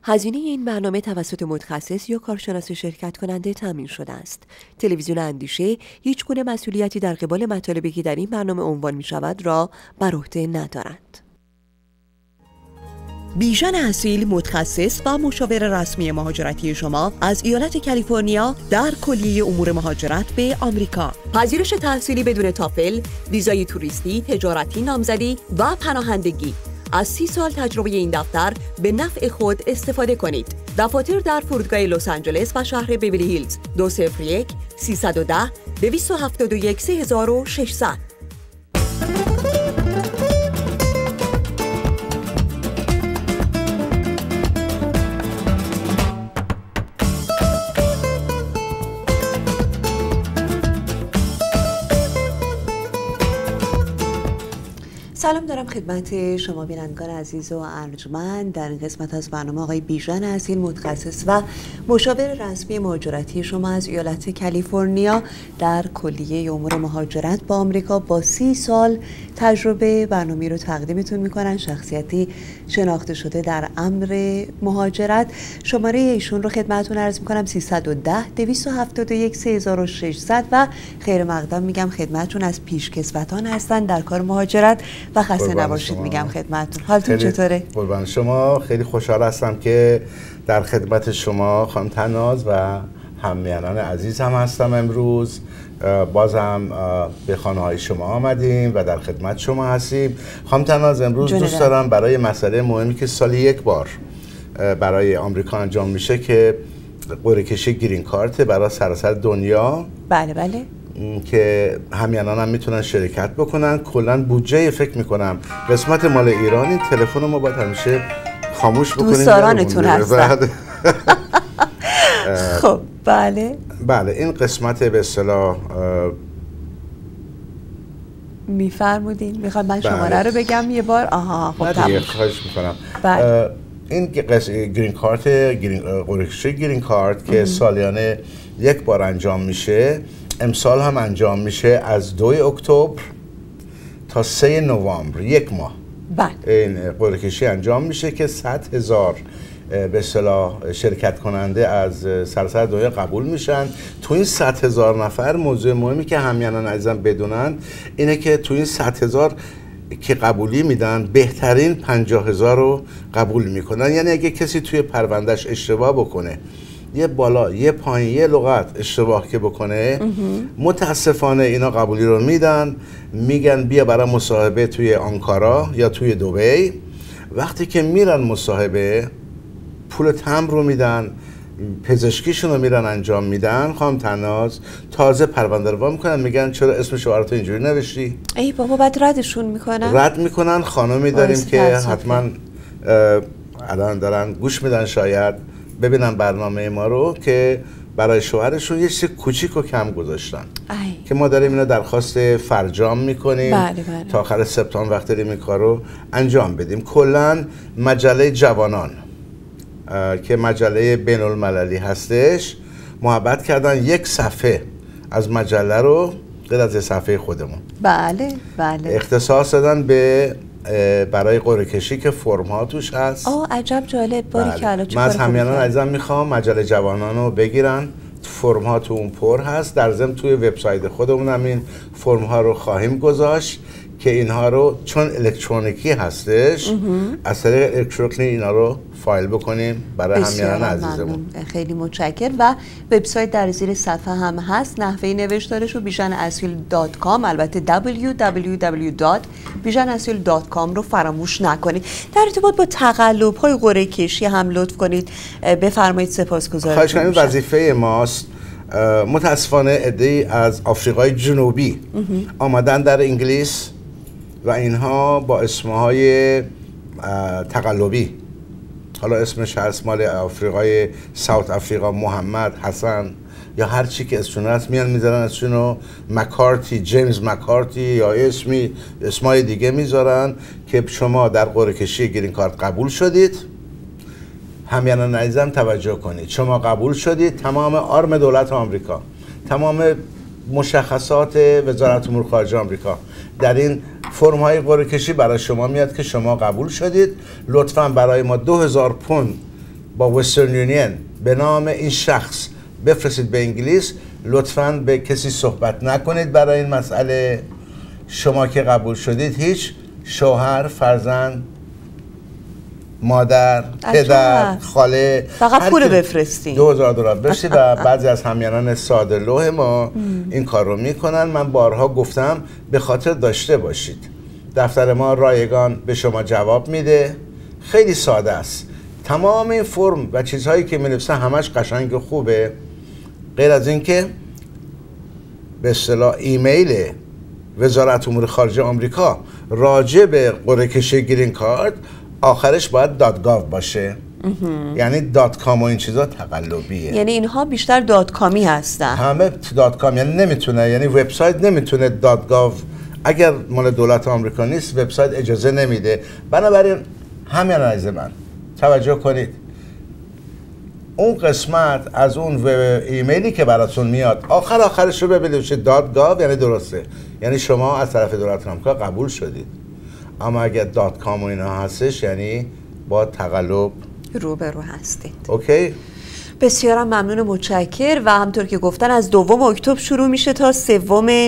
هزینه این برنامه توسط متخصص یا کارشناس شرکت کننده تامین شده است. تلویزیون اندیشه هیچ گونه مسئولیتی در قبال مطالبی که در این برنامه عنوان می شود را بر عهده ندارد. بیژن اصیل، متخصص و مشاور رسمی مهاجرتی شما از ایالت کالیفرنیا در کلیه امور مهاجرت به آمریکا. پذیرش تحصیلی بدون تافل، ویزای توریستی، تجارتی، نامزدی و پناهندگی. از 30 سال تجربه این دفتر به نفع خود استفاده کنید. دفاتر در فرودگاه لس آنجلس و شهر بیولی هیلز 201 310 271 3600. سلام دارم خدمت شما بینندگان عزیز و ارجمند. در این قسمت از برنامه آقای بیژن اصیل، متخصص و مشاور رسمی مهاجرتی شما از ایالت کالیفرنیا در کلیه امور مهاجرت با آمریکا با 30 سال تجربه برنامه رو تقدیمتون میکنن. شخصیتی شناخته شده در امر مهاجرت. شماره ایشون رو خدمتتون عرض میکنم 310 271 3600 و خیر مقدم میگم خدمتتون از پیشکسوتان هستن در کار مهاجرت و خسته نباشید میگم خدمتتون. حالتون چطوره؟ قربان شما. خیلی خوشحال هستم که در خدمت شما خانم طناز و هممیهنان عزیز هم هستم. امروز بازم به خانه های شما آمدیم و در خدمت شما هستیم. خانم طناز، امروز دوست دارم برای مسئله مهمی که سالی یک بار برای آمریکا انجام میشه که قرعه کشی گرین کارت برای سراسر دنیا. بله بله، که همینان هم میتونن شرکت بکنن. کلا بودجه فکر میکنم قسمت مال ایران، این تلفن ما باید همیشه خاموش بکنیم. دوستدارانتون هستن. خب بله این قسمت به اصطلاح میفرمودین. میخوام من شماره رو بگم یه بار؟ آها خب تمام. خواهش میکنم. این گرین کارت، قرعه کشی گرین کارت که سالیانه یک بار انجام میشه، امسال هم انجام میشه از 2 اکتبر تا 3 نوامبر، یک ماه. این قرعه کشی انجام میشه که 100,000 به اصطلاح شرکت کننده از سراسر دنیا قبول میشن. تو این 100,000 نفر موضوع مهمی که همینان عزیزم بدونن اینه که تو این 100,000 که قبولی میدن، بهترین 50,000 رو قبول میکنن. یعنی اگه کسی توی پروندهش اشتباه بکنه، یه بالا یه پایین یه لغت اشتباه که بکنه، متاسفانه اینا قبولی رو میدن، میگن بیا برای مصاحبه توی آنکارا یا توی دبی. وقتی که میرن مصاحبه، پول تمبر رو میدن، پزشکیشون رو میرن انجام میدن. خانم طناز تازه پرونده رو وا میکنن، میگن چرا اسم شوهرتو اینجوری نوشتی؟ ای بابا، بعد ردشون میکنن. رد میکنن. خانمی داریم که حتما الان دارن گوش میدن، شاید ببینن برنامه ما رو، که برای شوهرشون یه چیز کوچیک و کم گذاشتن که ما داریم اینو درخواست فرجام میکنیم. بله. تا آخر سپتامبر وقت داریم این کار رو انجام بدیم. کلا مجله جوانان که مجله بین المللی هستش، محبت کردن یک صفحه از مجله رو غیر از صفحه خودمون بله اختصاص دادن به برای قرعه کشی که فرم ها توش هست. عجب جالب. باری که الان من از همینان عزیزم میخوام مجله جوانان رو بگیرن، فرم ها تو اون پر هست. در ضمن توی وبسایت خودمون هم این فرم ها رو خواهیم گذاشت که اینها رو، چون الکترونیکی هستش، از طریق الکترونیکی اینا رو فایل بکنیم برای همینان عزیزمون. خیلی متشکرم. و وبسایت در زیر صفحه هم هست، نحوه نوشتارش رو bijaneasil.com، البته www.bijaneasil.com رو فراموش نکنید. در ارتباط با تقلب‌های قرعه کشی هم لطف کنید بفرمایید. سپاسگزارم. خواهش کنید. وظیفه ماست. متاسفانه عده‌ای از آفریقای جنوبی آمدن در انگلیس و اینها با اسمهای تقلبی، حالا اسمش هست مال آفریقای ساوت آفریقا، محمد، حسن یا هر چی که اسمشون هست، میان میذارن اسمشونو مکارتی، جیمز مکارتی یا اسمای دیگه میذارن که شما در قرعه کشی گرین کارت قبول شدید. همینان عزیزم توجه کنید، شما قبول شدید، تمام آرم دولت آمریکا، تمام مشخصات وزارت امور خارجه آمریکا در این فرم های قرعه کشی برای شما میاد که شما قبول شدید. لطفاً برای ما 2000 پوند با وسترن یونین به نام این شخص بفرستید به انگلیس. لطفاً به کسی صحبت نکنید برای این مسئله. شما که قبول شدید هیچ شوهر، فرزند، مادر، پدر، خاله، فقط پول بفرستین. $2000 بفرستید و بعضی از همیانان ساده لوح ما این کار رو میکنن. من بارها گفتم به خاطر داشته باشید دفتر ما رایگان به شما جواب میده. خیلی ساده است. تمام این فرم و چیزهایی که می‌نویسن همش قشنگ و خوبه، غیر از این که به اصطلاح ایمیل وزارت امور خارجه آمریکا راجع به قرعه کشی گرین کارت آخرش باید .gov باشه. یعنی .com و این چیزا تقلبیه. یعنی اینها بیشتر .coمی هستن. همه .com، یعنی نمیتونه، یعنی وبسایت نمیتونه .gov اگر مال دولت آمریکا نیست وبسایت اجازه نمیده. بنابراین همین عزیز من توجه کنید، اون قسمت از اون ایمیلی که براتون میاد آخرش رو ببینید .gov یعنی درسته، یعنی شما از طرف دولت آمریکا قبول شدید. اما اگر .com و اینا هستش یعنی با تقلب روبرو هستید. اوکی؟ بسیارم ممنون و متشکر. و همطور که گفتن از 2 اکتبر شروع میشه تا 3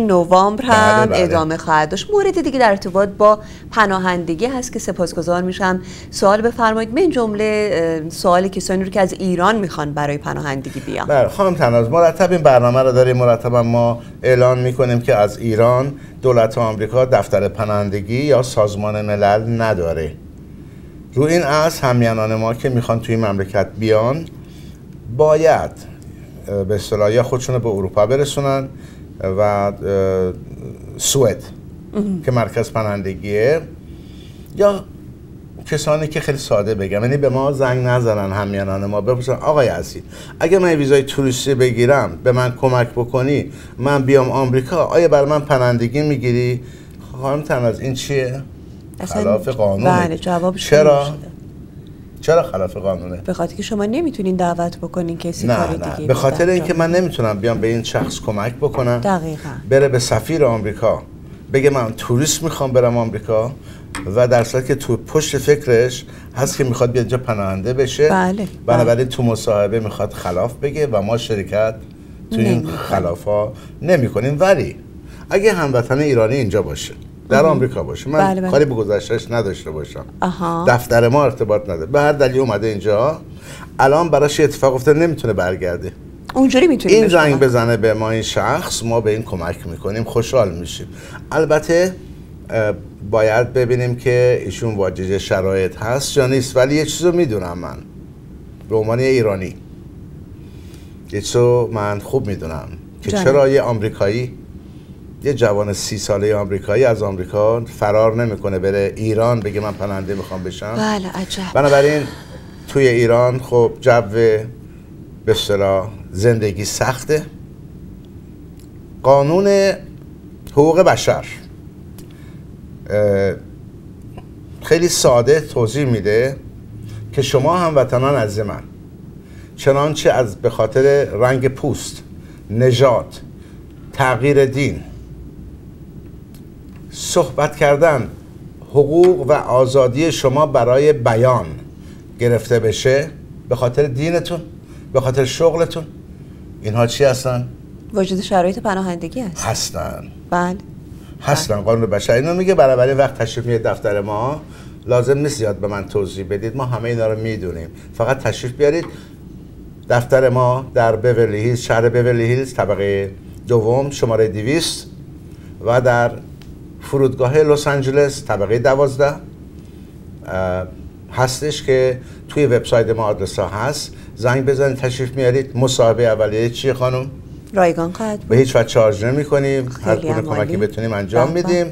نوامبر هم ادامه خواهد داشت. مورد دیگه در ارتباط با پناهندگی هست که سپاسگزار میشم سوال بفرمایید، من جمله سوال کسانی رو که از ایران میخوان برای پناهندگی بیان. بله خانم تناز، مرتب این برنامه رو داریم. مرتبا ما اعلان میکنیم که از ایران دولت آمریکا دفتر پناهندگی یا سازمان ملل نداره. رو این اصل همیهنان ما که میخوان توی مملکت بیان باید به اصطلاح یا خودشون رو به اروپا برسونن و سوئد که مرکز پناهندگیه، یا کسانی که خیلی ساده بگم، یعنی به ما زنگ نزنن همیهنان ما بپرسن آقای عزیز اگه من ویزای توریستی بگیرم به من کمک بکنی من بیام آمریکا، آیا برای من پناهندگی میگیری؟ خانم تناز این چیه؟ خلاف قانونه. بله جوابش چرا خلاف قانونه؟ به خاطر که شما نمیتونین دعوت بکنین کسی کار دیگه. نه به خاطر اینکه من نمیتونم بیام به این شخص کمک بکنم. دقیقاً. بره به سفیر آمریکا بگه من توریست میخوام برم آمریکا و در صورتی که تو پشت فکرش هست که میخواد بیاد اینجا پناهنده بشه. بله. بنابراین تو مصاحبه میخواد خلاف بگه و ما شرکت تو این خلافا نمیکنیم. ولی اگه هموطن ایرانی اینجا باشه در آمریکا باشه، من کاری به گذشتهش نداشته باشم، دفتر ما ارتباط نداره، به هر دلیل اومده اینجا، الان براش اتفاق افتاده نمیتونه برگرده، اونجوری میتونیم این زنگ بزنه به ما این شخص، ما به این کمک میکنیم، خوشحال میشیم. البته باید ببینیم که ایشون واجد شرایط هست یا نیست. ولی یه چیزو میدونم من به عنوان ایرانی، یه چیزو من خوب میدونم که چرا یه آمریکایی، یه جوان 30 ساله آمریکایی از آمریکا فرار نمیکنه بره ایران بگه من پناهنده میخوام بشم. بله عجب. بنابراین توی ایران خب جو به اصطلاح زندگی سخته. قانون حقوق بشر خیلی ساده توضیح میده که شما هموطنان عزیز من چنانچه از به خاطر رنگ پوست، نژاد، تغییر دین، صحبت کردن، حقوق و آزادی شما برای بیان گرفته بشه به خاطر دینتون، به خاطر شغلتون، اینها چی هستن؟ واجد شرایط پناهندگی هستن. بله هستن. قانون بشر اینو میگه. برای وقت تشریف میاد دفتر ما لازم نیست زیاد به من توضیح بدید، ما همه اینا رو میدونیم. فقط تشریف بیارید دفتر ما در بیورلی هیلز، شهر بیورلی هیلز، طبقه دوم، شماره 200 و در فرودگاه لس آنجلس طبقه 12 هستش که توی وبسایت ما آدرس ها هست. زنگ بزنید تشریف میارید. مصاحبه اولیه چیه خانم؟ رایگان خواهد بود. به هیچ وجه چارج نمی کنیم، هر گونه کمکی بتونیم انجام میدیم.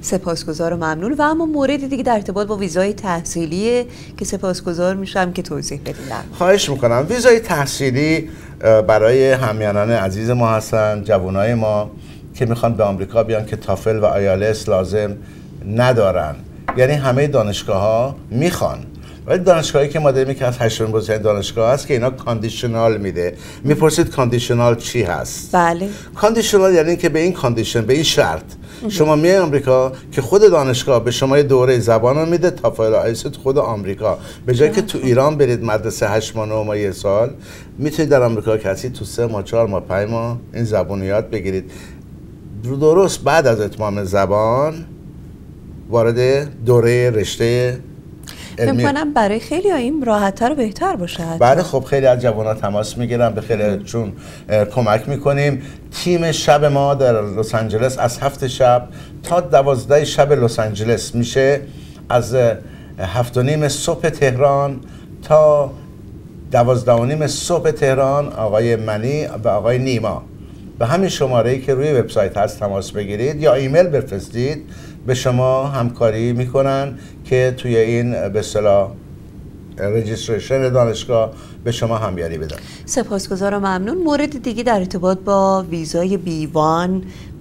سپاسگزار و ممنون. و اما مورد دیگه در ارتباط با ویزای تحصیلیه که سپاسگزار میشم که توضیح بدید. خواهش میکنم. ویزای تحصیلی برای همیهنان عزیز ما هستن، جوانای ما که میخوان به آمریکا بیان که تافل و آیالتس لازم ندارن. یعنی همه دانشگاه ها میخوان ولی دانشگاهی که ما داریم که از 8 بزرگترین دانشگاه هست که اینا کاندیشنال میده. میپرسید کاندیشنال چی هست؟ بله. کاندیشنال یعنی که به این کاندیشن، به این شرط شما میای آمریکا که خود دانشگاه به شما یه دوره زبان رو میده، تافل آیلتس تو خود آمریکا. به جای که تو ایران برید مدرسه 8 ماه 9 ماه 1 سال، میتونید در آمریکا کسی تو 3 ماه 4 ماه 5 ماه این زبان رو یاد بگیرید. درست بعد از اتمام زبان وارد دوره رشته فکر کنم برای خیلی این راحت‌تر و بهتر باشه. بله خب خیلی از جوان‌ها تماس میگیرن، به خیلی چون کمک میکنیم. تیم شب ما در لس آنجلس از 7 شب تا 12 شب لس آنجلس میشه، از 7:30 صبح تهران تا 12:30 صبح تهران. آقای منی و آقای نیما به همین شماره‌ای که روی وبسایت هست تماس بگیرید یا ایمیل بفرستید، به شما همکاری میکنن که توی این به اصطلاح رجیستریشن دانشگاه به شما همیاری بدن. سپاسگزارم، ممنون. مورد دیگه در ارتباط با ویزای B1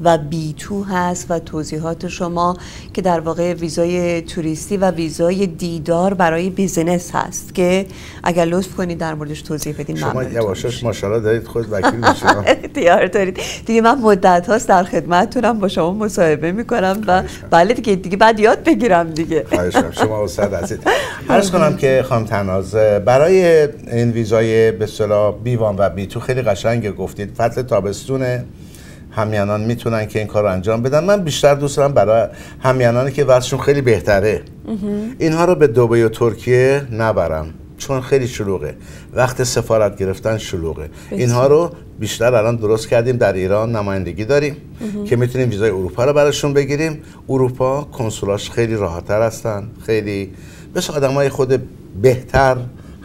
و B2 هست و توضیحات شما که در واقع ویزای توریستی و ویزای دیدار برای بیزینس هست که اگر لطف کنید در موردش توضیح بدین. شما یواشاش ماشاءالله دارید خود وکیل میشید. اختیار دارید دیگه. من مدت هاست در خدمتتونم، با شما مصاحبه میکنم و بله دیگه بعد یاد بگیرم دیگه. خواهش می‌کنم، شما استاد هستید. عرض کنم که خانم تناز برای این ویزای به اصطلاح B1 و B2 خیلی قشنگ گفتید. فصل تابستونه، همیانان میتونن که این کار رو انجام بدن. من بیشتر دوست دارم برای همیانانی که وضعشون خیلی بهتره اینها رو به دبی و ترکیه نبرم، چون خیلی شلوغه، وقت سفارت گرفتن شلوغه. اینها رو بیشتر الان درست کردیم، در ایران نمایندگی داریم که میتونیم ویزای اروپا رو براشون بگیریم. اروپا کنسولاش خیلی راحت‌تر هستن، خیلی بس آدمای خود بهتر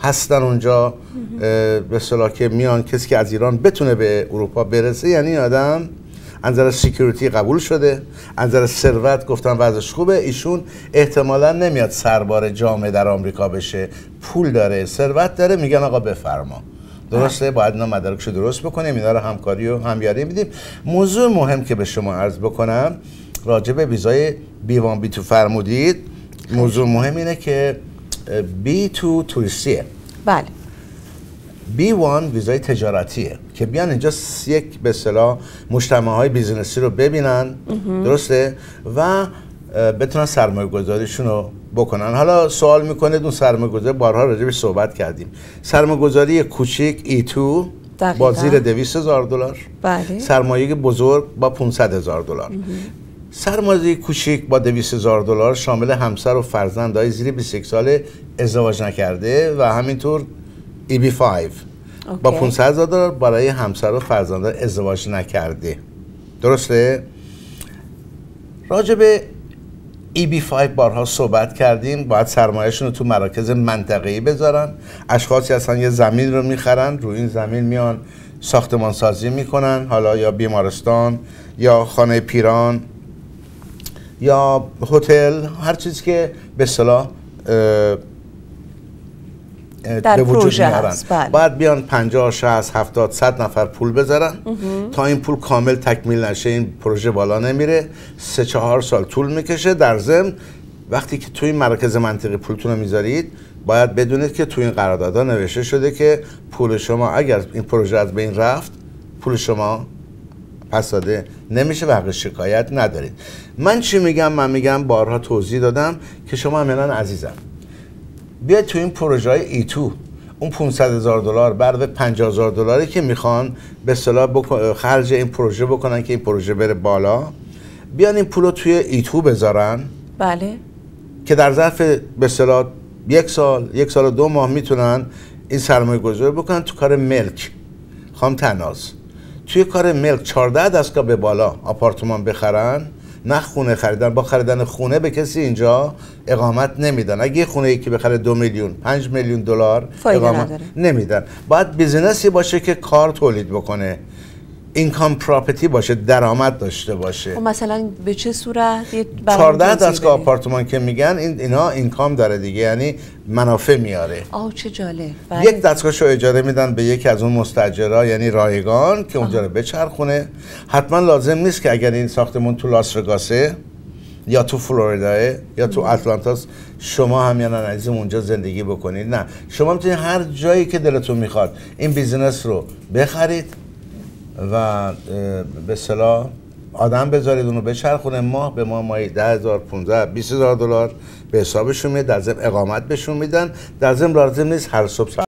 هستن اونجا. به اصطلاح که میان کسی که از ایران بتونه به اروپا برسه، یعنی این آدم از نظر سکیوریتی قبول شده، از نظر ثروت گفتن وضعش خوبه، ایشون احتمالاً نمیاد سربار جامعه در آمریکا بشه، پول داره، ثروت داره، میگن آقا بفرما. درسته، باید اینا مدارکشو درست بکنیم، اینا رو همکاری و همیاری میدیم. موضوع مهم که به شما عرض بکنم راجع به ویزای B1 B2 فرمودید، موضوع مهم اینه که B2 توریستیه، بله. B1 ویزای تجارتیه که بیان اینجا یک به اصطلاح مجتمع‌های بیزینسی رو ببینن، درسته، و بتونن سرمایه‌گذاریشون رو بکنن. حالا سوال میکنید اون سرمایه‌گذاری، بارها راجعش صحبت کردیم، سرمایه‌گذاری کوچیک E2 با زیر $200,000، بله. سرمایه بزرگ با $500,000. سرمایه کوچیک با $200,000 شامل همسر و فرزندای زیر 21 ساله ازدواج نکرده و همینطور EB5 با $500,000 برای همسر و فرزندان ازدواج نکرده. درسته؟ راجع به EB5 بارها صحبت کردیم، باید سرمایه‌شون رو تو مراکز منطقه‌ای بذارن. اشخاصی هستن یه زمین رو میخرن، روی این زمین میان ساختمان سازی میکنن، حالا یا بیمارستان یا خانه پیران یا هتل، هر چیزی که به اصطلاح به وجود میارن. باید بیان 50 60 70 100 نفر پول بذارن. تا این پول کامل تکمیل نشه این پروژه بالا نمیره، 3-4 سال طول میکشه. در ضمن وقتی که توی این مراکز منطقی پولتون رو میذارید، باید بدونید که توی این قراردادها نوشته شده که پول شما اگر این پروژه از بین رفت، پول شما پس داده نمیشه و حق شکایت ندارید. من چی میگم؟ من میگم بارها توضیح دادم که شما همینان عزیزم بیاید تو این پروژه های E2 اون $500,000 بر $50,000 که میخوان به اصطلاح خرج این پروژه بکنن که این پروژه بره بالا، بیان این پول رو توی E2 بذارن، بله، که در ظرف به اصطلاح 1 سال 2 ماه میتونن این سرمایه گذاری بکنن تو کار ملک. خانم تناز توی کار ملک 14 دستگاه به بالا آپارتمان بخرن، نه خونه خریدن. با خریدن خونه به کسی اینجا اقامت نمیدن. اگه خونه یکی بخره 2 میلیون 5 میلیون دلار اقامت نمیدن. باید بیزینسی باشه که کار تولید بکنه، اینکام پراپرتی باشه، درآمد داشته باشه. مثلا به چه صورت؟ 14 دستگاه آپارتمان که میگن اینا اینکام داره دیگه، یعنی منافع میاره. چه جالب. یک دستگاهشو اجاره میدن به یکی از اون مستاجرها، یعنی رایگان، که اونجا رو بچرخونه. حتما لازم نیست که اگر این ساختمون تو لاس وگاسه یا تو فلوریدا یا تو اتلانتاس شما همین عزیزم اونجا زندگی بکنید. نه، شما میتونید هر جایی که دلتون میخواد این بیزینس رو بخرید و به اصطلاح آدم بذارید اونو بچرخونه، ماه به ماهی 10,000 15,000 20,000 دلار به حسابشون میاد، در ضمن اقامت بهشون میدن، در ضمن لازم نیست هر صبح